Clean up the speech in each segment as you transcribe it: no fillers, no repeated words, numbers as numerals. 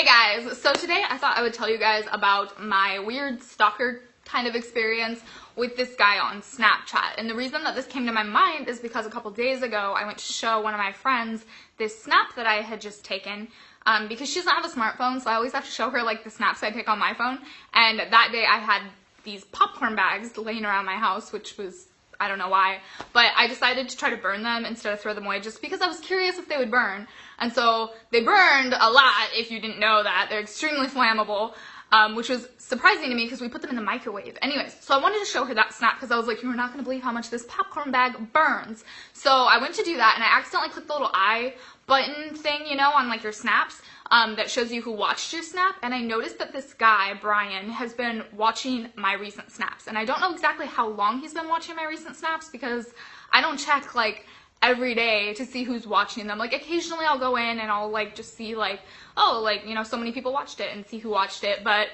Hey guys, so today I thought I would tell you guys about my weird stalker kind of experience with this guy on Snapchat. And the reason that this came to my mind is because a couple days ago I went to show one of my friends this snap that I had just taken because she doesn't have a smartphone, so I always have to show her like the snaps I take on my phone. And that day I had these popcorn bags laying around my house, which was, I don't know why, but I decided to try to burn them instead of throw them away just because I was curious if they would burn. And so they burned a lot, if you didn't know that. They're extremely flammable, which was surprising to me because we put them in the microwave. Anyways, so I wanted to show her that snap because I was like, you're not going to believe how much this popcorn bag burns. So I went to do that and I accidentally clicked the little I button thing, you know, on like your snaps that shows you who watched your snap. And I noticed that this guy, Brian, has been watching my recent snaps. And I don't know exactly how long he's been watching my recent snaps because I don't check like every day to see who's watching them. Like occasionally I'll go in and I'll like just see like, oh, like, you know, so many people watched it and see who watched it, but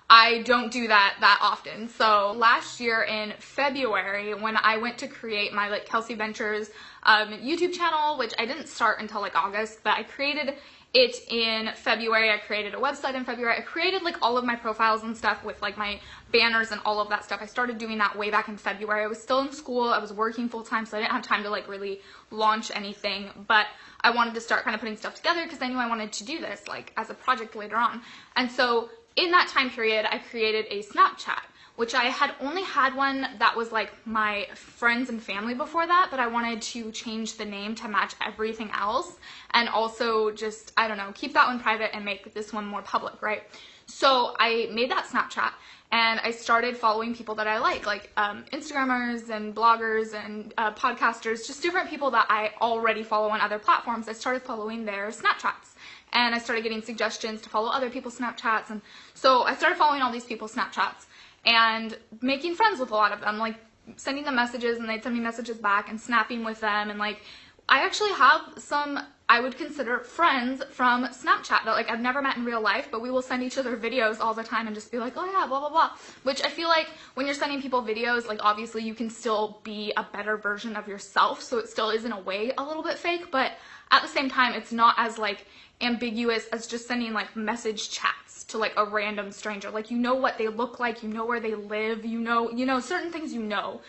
I don't do that often. So last year in February, when I went to create my like Kelsey Ventures YouTube channel, which I didn't start until like August, but I created it in February. I created a website in February. I created like all of my profiles and stuff with like my banners and all of that stuff. I started doing that way back in February. I was still in school. I was working full time, so I didn't have time to like really launch anything, but I wanted to start kind of putting stuff together because I knew I wanted to do this like as a project later on. And so in that time period, I created a Snapchat, which I had only had one that was like my friends and family before that, but I wanted to change the name to match everything else and also just, I don't know, keep that one private and make this one more public, right? So I made that Snapchat and I started following people that I like Instagrammers and bloggers and podcasters, just different people that I already follow on other platforms. I started following their Snapchats. And I started getting suggestions to follow other people's Snapchats. And so I started following all these people's Snapchats and making friends with a lot of them, like sending them messages and they'd send me messages back and snapping with them. And like, I actually have some, I would consider friends from Snapchat that like I've never met in real life, but we will send each other videos all the time and just be like, oh yeah, blah, blah, blah. Which I feel like when you're sending people videos, like obviously you can still be a better version of yourself. So it still is in a way a little bit fake, but at the same time, it's not as like ambiguous as just sending like message chats to like a random stranger. Like, you know what they look like, you know where they live, you know certain things, you know.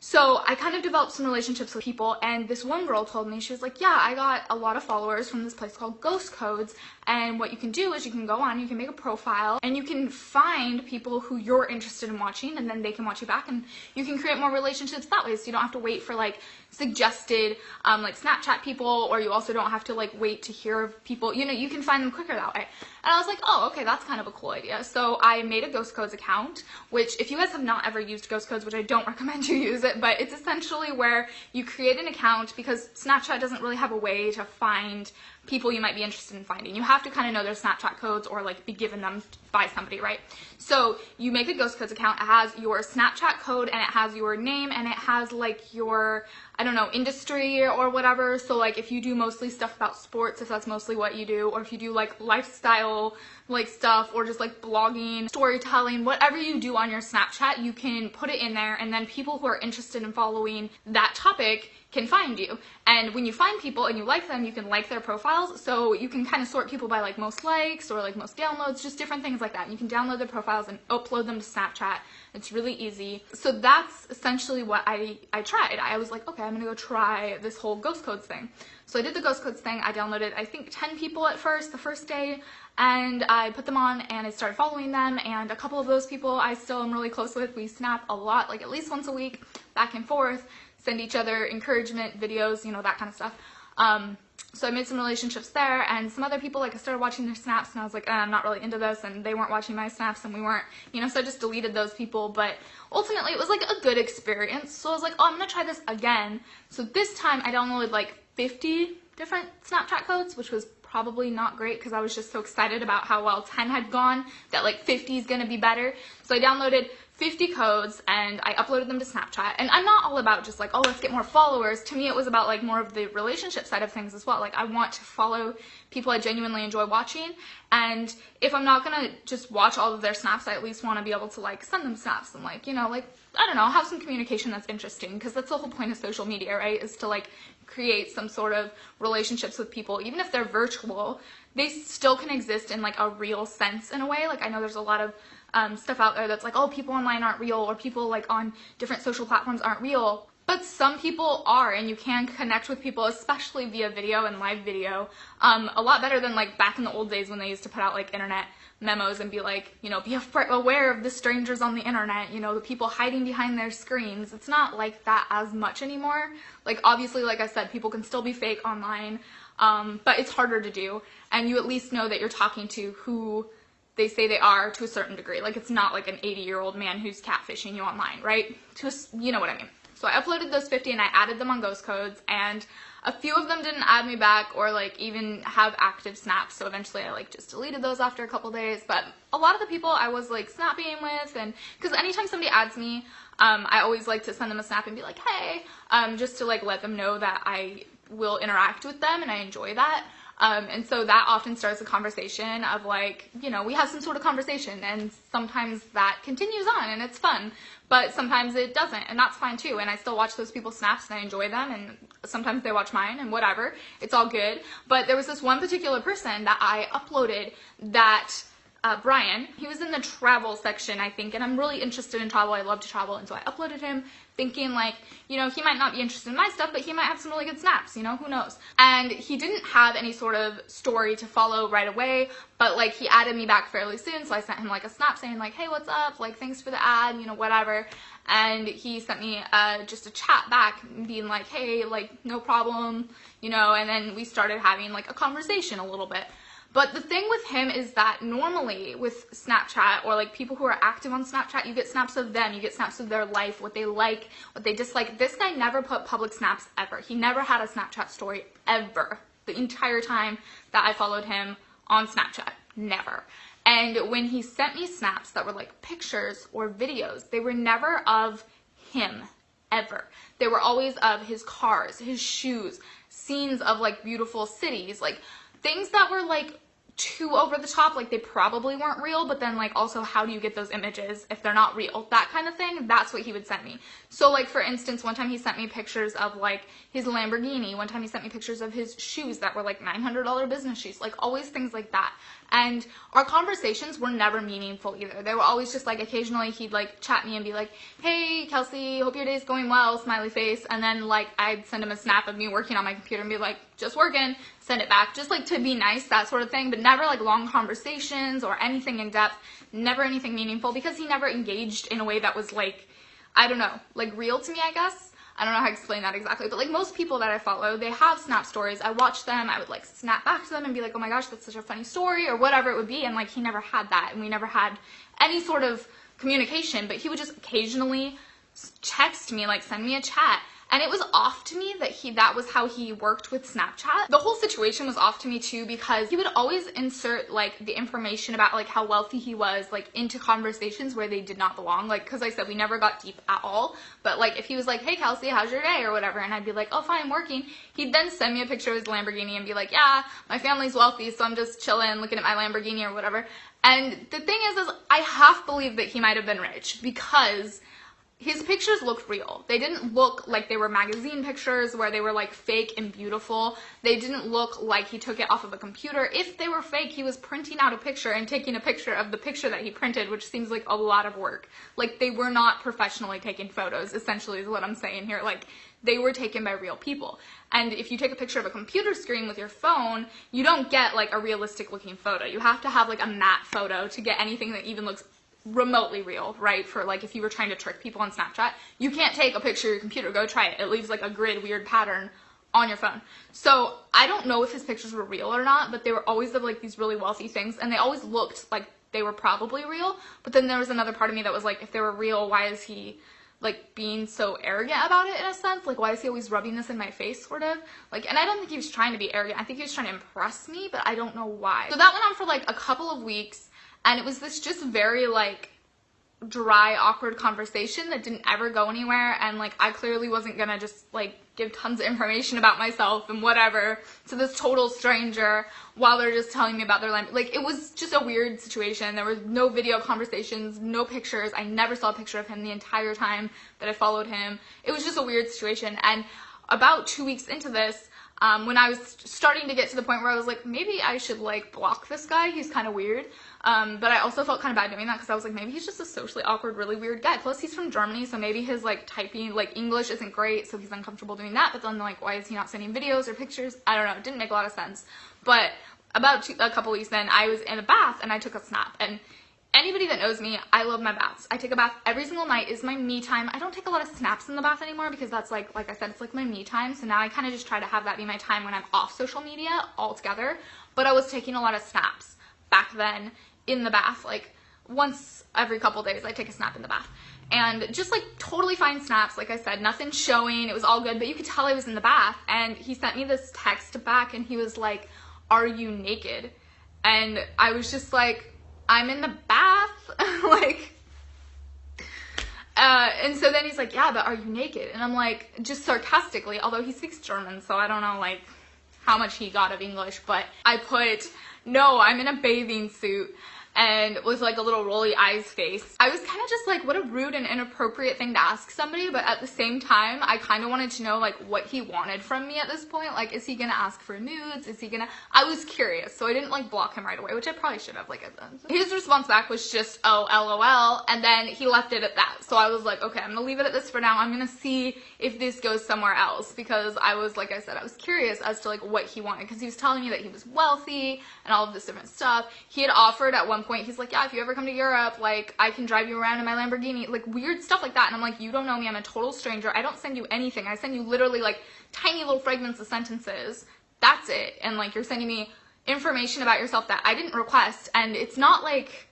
So I kind of developed some relationships with people, and this one girl told me, she was like, yeah, I got a lot of followers from this place called Ghost Codes, and what you can do is you can go on, you can make a profile, and you can find people who you're interested in watching, and then they can watch you back, and you can create more relationships that way, so you don't have to wait for like suggested like Snapchat people, or you also don't have to like wait to hear of people, you know, you can find them quicker that way. And I was like, oh, okay, that's kind of a cool idea. So I made a Ghost Codes account, which if you guys have not ever used Ghost Codes, which I don't recommend you use it, but it's essentially where you create an account because Snapchat doesn't really have a way to find people you might be interested in finding. You have to kind of know their Snapchat codes or like be given them by somebody, right? So you make a Ghost Codes account. It has your Snapchat code and it has your name and it has like your, I don't know, industry or whatever. So like if you do mostly stuff about sports, if that's mostly what you do, or if you do like lifestyle like stuff or just like blogging, storytelling, whatever you do on your Snapchat, you can put it in there, and then people who are interested in following that topic can find you. And when you find people and you like them, you can like their profiles. So you can kind of sort people by like most likes or like most downloads, just different things like that. And you can download their profiles and upload them to Snapchat. It's really easy. So that's essentially what I tried. I was like, okay, I'm gonna go try this whole Ghost Codes thing. So I did the Ghost Codes thing. I downloaded, I think 10 people at first, the first day, and I put them on and I started following them, and a couple of those people I still am really close with. We snap a lot, like at least once a week, back and forth, send each other encouragement videos, you know, that kind of stuff. So I made some relationships there, and some other people, like I started watching their snaps and I was like, I'm not really into this, and they weren't watching my snaps and we weren't, you know, so I just deleted those people. But ultimately it was like a good experience. So I was like, oh, I'm gonna try this again. So this time I downloaded like 50 different Snapchat codes, which was probably not great because I was just so excited about how well 10 had gone that like 50 is gonna be better. So I downloaded 50 codes and I uploaded them to Snapchat. And I'm not all about just like, oh, let's get more followers. To me, it was about like more of the relationship side of things as well. Like I want to follow people I genuinely enjoy watching. And if I'm not gonna just watch all of their snaps, I at least want to be able to like send them snaps and like, you know, like, I don't know, have some communication that's interesting, because that's the whole point of social media, right? Is to like create some sort of relationships with people, even if they're virtual. they still can exist in like a real sense in a way. Like I know there's a lot of stuff out there that's like, oh, people online aren't real, or people like on different social platforms aren't real. But some people are, and you can connect with people, especially via video and live video, a lot better than like back in the old days when they used to put out like internet memos and be like, you know, be aware of the strangers on the internet, you know, the people hiding behind their screens. It's not like that as much anymore. Like obviously, like I said, people can still be fake online, but it's harder to do, and you at least know that you're talking to who they say they are to a certain degree. Like it's not like an 80-year-old man who's catfishing you online, right? You know what I mean. So I uploaded those 50 and I added them on ghost codes, and a few of them didn't add me back or like even have active snaps, so eventually I like just deleted those after a couple days. But a lot of the people I was like snapping with, and because anytime somebody adds me, I always like to send them a snap and be like, hey, just to like let them know that I will interact with them and I enjoy that. And so that often starts a conversation of like, you know, we have some sort of conversation, and sometimes that continues on and it's fun, but sometimes it doesn't, and that's fine too. And I still watch those people's snaps and I enjoy them, and sometimes they watch mine, and whatever, it's all good. But there was this one particular person that I uploaded that Brian, he was in the travel section, I think, and I'm really interested in travel. I love to travel, and so I uploaded him thinking like, you know, he might not be interested in my stuff, but he might have some really good snaps, you know, who knows. And he didn't have any sort of story to follow right away, but like he added me back fairly soon, so I sent him like a snap saying like, hey, what's up, like thanks for the ad, you know, whatever. And he sent me just a chat back being like, hey, like no problem, you know, and then we started having like a conversation a little bit. But the thing with him is that normally with Snapchat, or like people who are active on Snapchat, you get snaps of them, you get snaps of their life, what they like, what they dislike. This guy never put public snaps ever. He never had a Snapchat story ever. The entire time that I followed him on Snapchat. Never. And when he sent me snaps that were like pictures or videos, they were never of him, ever. They were always of his cars, his shoes, scenes of like beautiful cities, like things that were like too over the top, like they probably weren't real, but then like also how do you get those images if they're not real, that kind of thing. That's what he would send me. So like for instance, one time he sent me pictures of like his Lamborghini, one time he sent me pictures of his shoes that were like $900 business shoes, like always things like that. And our conversations were never meaningful either. They were always just like, occasionally he'd like chat me and be like, hey Kelsey, hope your day's going well, smiley face. And then like I'd send him a snap of me working on my computer and be like, just working, send it back, just like to be nice, that sort of thing. But never like long conversations or anything in depth, never anything meaningful, because he never engaged in a way that was like, I don't know, like real to me, I guess. I don't know how to explain that exactly, but like most people that I follow, they have snap stories. I watch them, I would like snap back to them and be like, oh my gosh, that's such a funny story, or whatever it would be. And like he never had that, and we never had any sort of communication, but he would just occasionally text me, like send me a chat. And it was off to me that that was how he worked with Snapchat. The whole situation was off to me too, because he would always insert like the information about like how wealthy he was like into conversations where they did not belong. Like, cause I said we never got deep at all, but like if he was like, hey Kelsey, how's your day or whatever, and I'd be like, oh fine, I'm working, he'd then send me a picture of his Lamborghini and be like, yeah, my family's wealthy, so I'm just chilling looking at my Lamborghini or whatever. And the thing is I half believe that he might have been rich, because his pictures looked real. They didn't look like they were magazine pictures where they were like fake and beautiful. They didn't look like he took it off of a computer. If they were fake, he was printing out a picture and taking a picture of the picture that he printed, which seems like a lot of work. Like they were not professionally taking photos, essentially is what I'm saying here. Like they were taken by real people. And if you take a picture of a computer screen with your phone, you don't get like a realistic looking photo. You have to have like a matte photo to get anything that even looks remotely real, right? For like if you were trying to trick people on Snapchat, you can't take a picture of your computer. Go try it. It leaves like a grid weird pattern on your phone. So I don't know if his pictures were real or not, but they were always of like these really wealthy things, and they always looked like they were probably real. But then there was another part of me that was like, if they were real, why is he like being so arrogant about it in a sense? Like why is he always rubbing this in my face, sort of? Like, and I don't think he was trying to be arrogant. I think he was trying to impress me, but I don't know why. So that went on for like a couple of weeks. And it was this just very like dry, awkward conversation that didn't ever go anywhere. And like I clearly wasn't gonna just like give tons of information about myself and whatever to this total stranger while they're just telling me about their life. Like it was just a weird situation. There was no video conversations, no pictures. I never saw a picture of him the entire time that I followed him. It was just a weird situation. And about 2 weeks into this, when I was starting to get to the point where I was like, maybe I should like block this guy, he's kind of weird. But I also felt kind of bad doing that because I was like, maybe he's just a socially awkward, really weird guy. Plus he's from Germany, so maybe his like typing, like English isn't great, so he's uncomfortable doing that. But then like, why is he not sending videos or pictures? I don't know, it didn't make a lot of sense. But about a couple weeks then, I was in a bath and I took a snap. And anybody that knows me, I love my baths. I take a bath every single night. Is my me time. I don't take a lot of snaps in the bath anymore because that's like I said, it's like my me time. So now I kind of just try to have that be my time when I'm off social media altogether. But I was taking a lot of snaps back then in the bath. Like once every couple days, I take a snap in the bath. And just like totally fine snaps, like I said, nothing showing. It was all good, but you could tell I was in the bath. And he sent me this text back and he was like, "Are you naked?" And I was just like, I'm in the bath, like, and so then he's like, yeah, but are you naked? And I'm like, just sarcastically, although he speaks German, so I don't know, like, how much he got of English, but I put, no, I'm in a bathing suit, and with like a little rolly eyes face. I was kind of just like, what a rude and inappropriate thing to ask somebody, but at the same time, I kind of wanted to know like what he wanted from me at this point. Like, is he gonna ask for nudes? Is he gonna, I was curious, so I didn't like block him right away, which I probably should have. Like, his response back was just, oh, LOL, and then he left it at that. So I was like, okay, I'm gonna leave it at this for now. I'm gonna see if this goes somewhere else, because I was, like I said, I was curious as to like what he wanted, because he was telling me that he was wealthy and all of this different stuff. He had offered at one point, he's like, yeah, if you ever come to Europe, like, I can drive you around in my Lamborghini, like, weird stuff like that. And I'm like, you don't know me, I'm a total stranger, I don't send you anything, I send you literally, like, tiny little fragments of sentences, that's it. And, like, you're sending me information about yourself that I didn't request, and it's not, like,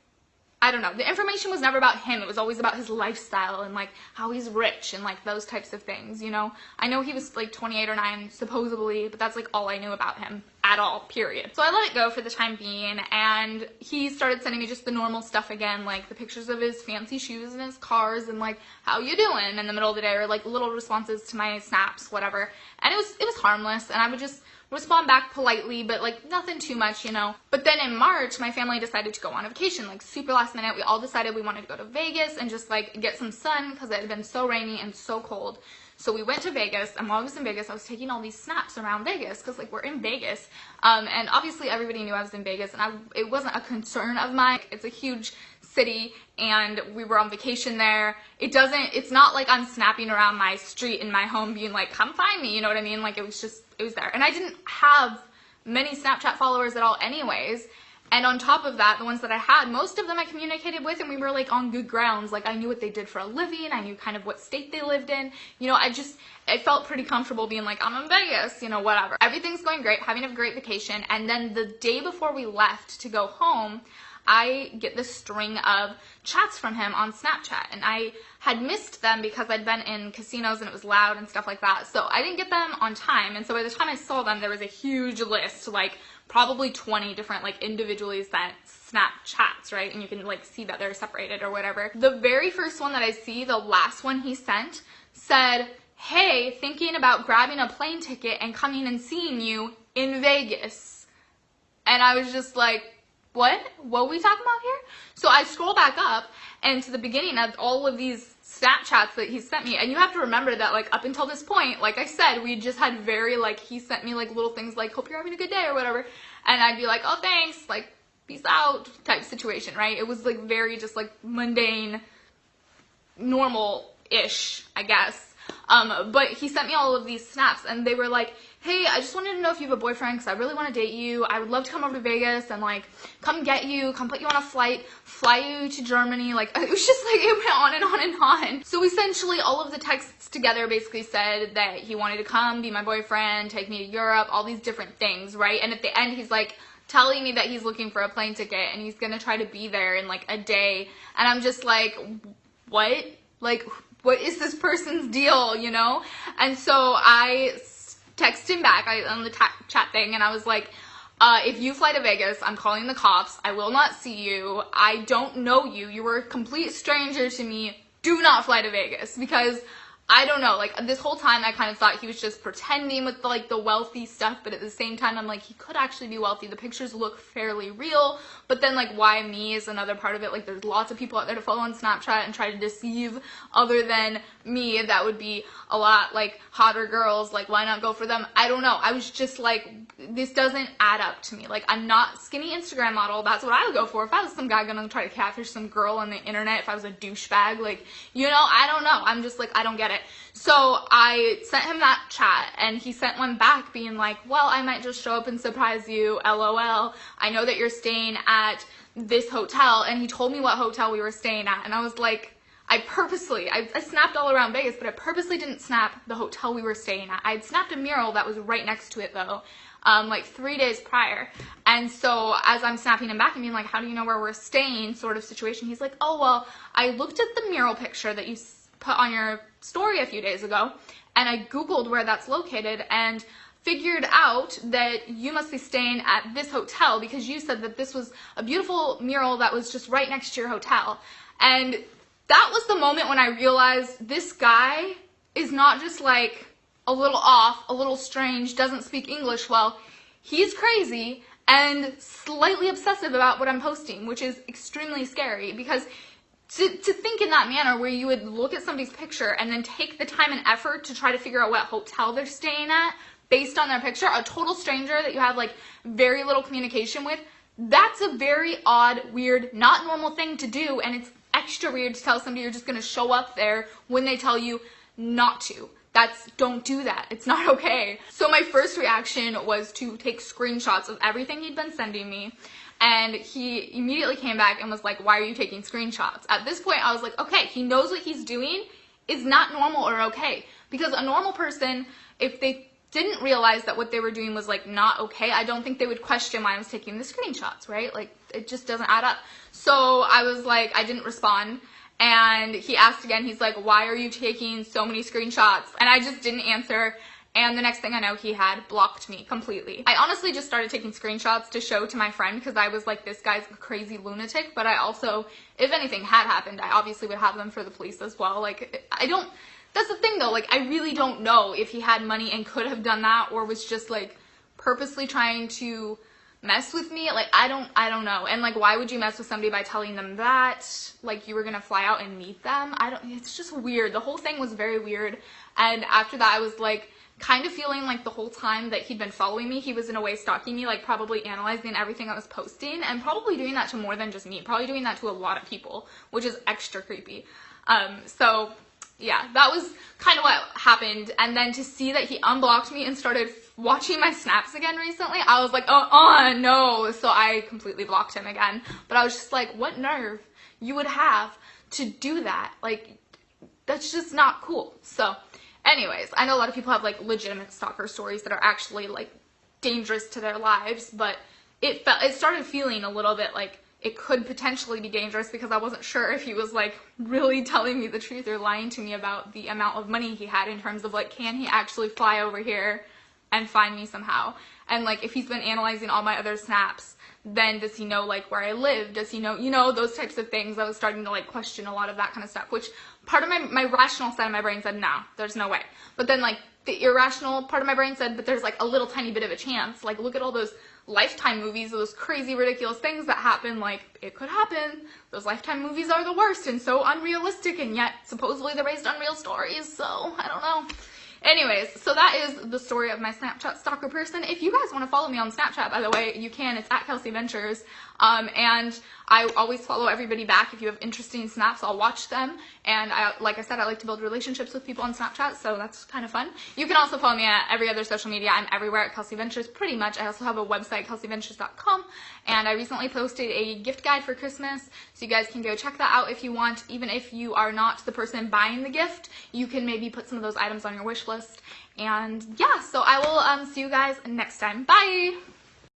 I don't know, the information was never about him, it was always about his lifestyle, and, like, how he's rich, and, like, those types of things, you know? I know he was, like, 28 or 9, supposedly, but that's, like, all I knew about him. At all, period. So I let it go for the time being, and he started sending me just the normal stuff again, like the pictures of his fancy shoes and his cars, and like, how you doing in the middle of the day, or like little responses to my snaps, whatever. And it was harmless, and I would just respond back politely, but like nothing too much, you know. But then in March, my family decided to go on a vacation, like super last minute. We all decided we wanted to go to Vegas and just like get some sun, because it had been so rainy and so cold. So we went to Vegas, and while I was in Vegas, I was taking all these snaps around Vegas, because, like, we're in Vegas, and obviously everybody knew I was in Vegas, and it wasn't a concern of mine. It's a huge city, and we were on vacation there. It's not like I'm snapping around my street in my home being like, come find me, you know what I mean? Like, it was there. And I didn't have many Snapchat followers at all anyways. And on top of that, the ones that I had, most of them I communicated with, and we were like on good grounds. Like, I knew what they did for a living. I knew kind of what state they lived in. You know, I felt pretty comfortable being like, I'm in Vegas, you know, whatever. Everything's going great, having a great vacation. And then the day before we left to go home, I get this string of chats from him on Snapchat, and I had missed them because I'd been in casinos and it was loud and stuff like that. So I didn't get them on time. And so by the time I saw them, there was a huge list, like probably 20 different like individually sent Snapchats, right? And you can like see that they're separated or whatever. The very first one that I see, the last one he sent, said, hey, thinking about grabbing a plane ticket and coming and seeing you in Vegas. And I was just like, what are we talking about here? So I scroll back up and to the beginning of all of these Snapchats that he sent me, and you have to remember that like up until this point, like I said, we just had very like, he sent me like little things like, hope you're having a good day or whatever, and I'd be like, oh thanks, like peace out type situation, right? It was like very just like mundane, normal-ish, I guess. But he sent me all of these snaps, and they were like, hey, I just wanted to know if you have a boyfriend, because I really want to date you. I would love to come over to Vegas and, like, come get you, come put you on a flight, fly you to Germany. Like, it was just, like, it went on and on and on. So, essentially, all of the texts together basically said that he wanted to come, be my boyfriend, take me to Europe, all these different things, right? And at the end, he's, like, telling me that he's looking for a plane ticket, and he's going to try to be there in, like, a day. And I'm just like, what? Like, what is this person's deal, you know? And so I texted him back on the chat thing, and I was like, if you fly to Vegas, I'm calling the cops. I will not see you. I don't know you. You were a complete stranger to me. Do not fly to Vegas, because I don't know, like, this whole time I kind of thought he was just pretending with, like, the wealthy stuff, but at the same time, I'm like, he could actually be wealthy. The pictures look fairly real, but then, like, why me is another part of it. Like, there's lots of people out there to follow on Snapchat and try to deceive other than me. That would be a lot, like, hotter girls. Like, why not go for them? I don't know. I was just like, this doesn't add up to me. Like, I'm not skinny Instagram model. That's what I would go for. If I was some guy gonna try to catfish some girl on the internet, if I was a douchebag, like, you know, I don't know. I'm just like, I don't get it. So I sent him that chat, and he sent one back being like, well, I might just show up and surprise you, LOL. I know that you're staying at this hotel, and he told me what hotel we were staying at, and I was like, I snapped all around Vegas, but I purposely didn't snap the hotel we were staying at. I had snapped a mural that was right next to it, though, like 3 days prior. And so as I'm snapping him back and being like, how do you know where we're staying, sort of situation, he's like, oh, well, I looked at the mural picture that you put on your story a few days ago, and I Googled where that's located and figured out that you must be staying at this hotel because you said that this was a beautiful mural that was just right next to your hotel. And that was the moment when I realized this guy is not just like a little off, a little strange, doesn't speak English well. He's crazy and slightly obsessive about what I'm posting, which is extremely scary because to think in that manner where you would look at somebody's picture and then take the time and effort to try to figure out what hotel they're staying at based on their picture, a total stranger that you have like very little communication with, that's a very odd, weird, not normal thing to do, and it's extra weird to tell somebody you're just going to show up there when they tell you not to. Don't do that. It's not okay. So my first reaction was to take screenshots of everything he'd been sending me. And he immediately came back and was like, why are you taking screenshots? At this point, I was like, okay, he knows what he's doing is not normal or okay. Because a normal person, if they didn't realize that what they were doing was like not okay, I don't think they would question why I was taking the screenshots, right? Like, it just doesn't add up. So I was like, I didn't respond. And he asked again, he's like, why are you taking so many screenshots? And I just didn't answer. And the next thing I know, he had blocked me completely. I honestly just started taking screenshots to show to my friend because I was like, this guy's a crazy lunatic. But I also, if anything had happened, I obviously would have them for the police as well. Like, that's the thing though, like, I really don't know if he had money and could have done that or was just like purposely trying to mess with me. Like, I don't know. And like, why would you mess with somebody by telling them that, like, you were gonna fly out and meet them? It's just weird. The whole thing was very weird. And after that, I was like, kind of feeling like the whole time that he'd been following me, he was in a way stalking me, like probably analyzing everything I was posting, and probably doing that to more than just me, probably doing that to a lot of people, which is extra creepy. So yeah, that was kind of what happened. And then to see that he unblocked me and started watching my snaps again recently, I was like, oh no. So I completely blocked him again. But I was just like, what nerve you would have to do that? Like, that's just not cool. So anyways, I know a lot of people have like legitimate stalker stories that are actually like dangerous to their lives, but it started feeling a little bit like it could potentially be dangerous because I wasn't sure if he was like really telling me the truth or lying to me about the amount of money he had in terms of like, can he actually fly over here and find me somehow? And like, if he's been analyzing all my other snaps, then does he know like where I live? Does he know, you know, those types of things? I was starting to like question a lot of that kind of stuff, which part of my rational side of my brain said, no, there's no way. But then like the irrational part of my brain said, but there's like a little tiny bit of a chance. Like, look at all those Lifetime movies, those crazy ridiculous things that happen. Like, it could happen. Those Lifetime movies are the worst and so unrealistic, and yet supposedly they're based on real stories, so I don't know. Anyways, so that is the story of my Snapchat stalker person. If you guys want to follow me on Snapchat, by the way, you can. It's at Kelsey Ventures. And I always follow everybody back. If you have interesting snaps, I'll watch them. And like I said, I like to build relationships with people on Snapchat, so that's kind of fun. You can also follow me at every other social media. I'm everywhere at Kelsey Ventures, pretty much. I also have a website, kelseyventures.com. And I recently posted a gift guide for Christmas, so you guys can go check that out if you want. Even if you are not the person buying the gift, you can maybe put some of those items on your wish list. And yeah, so I will see you guys next time. Bye!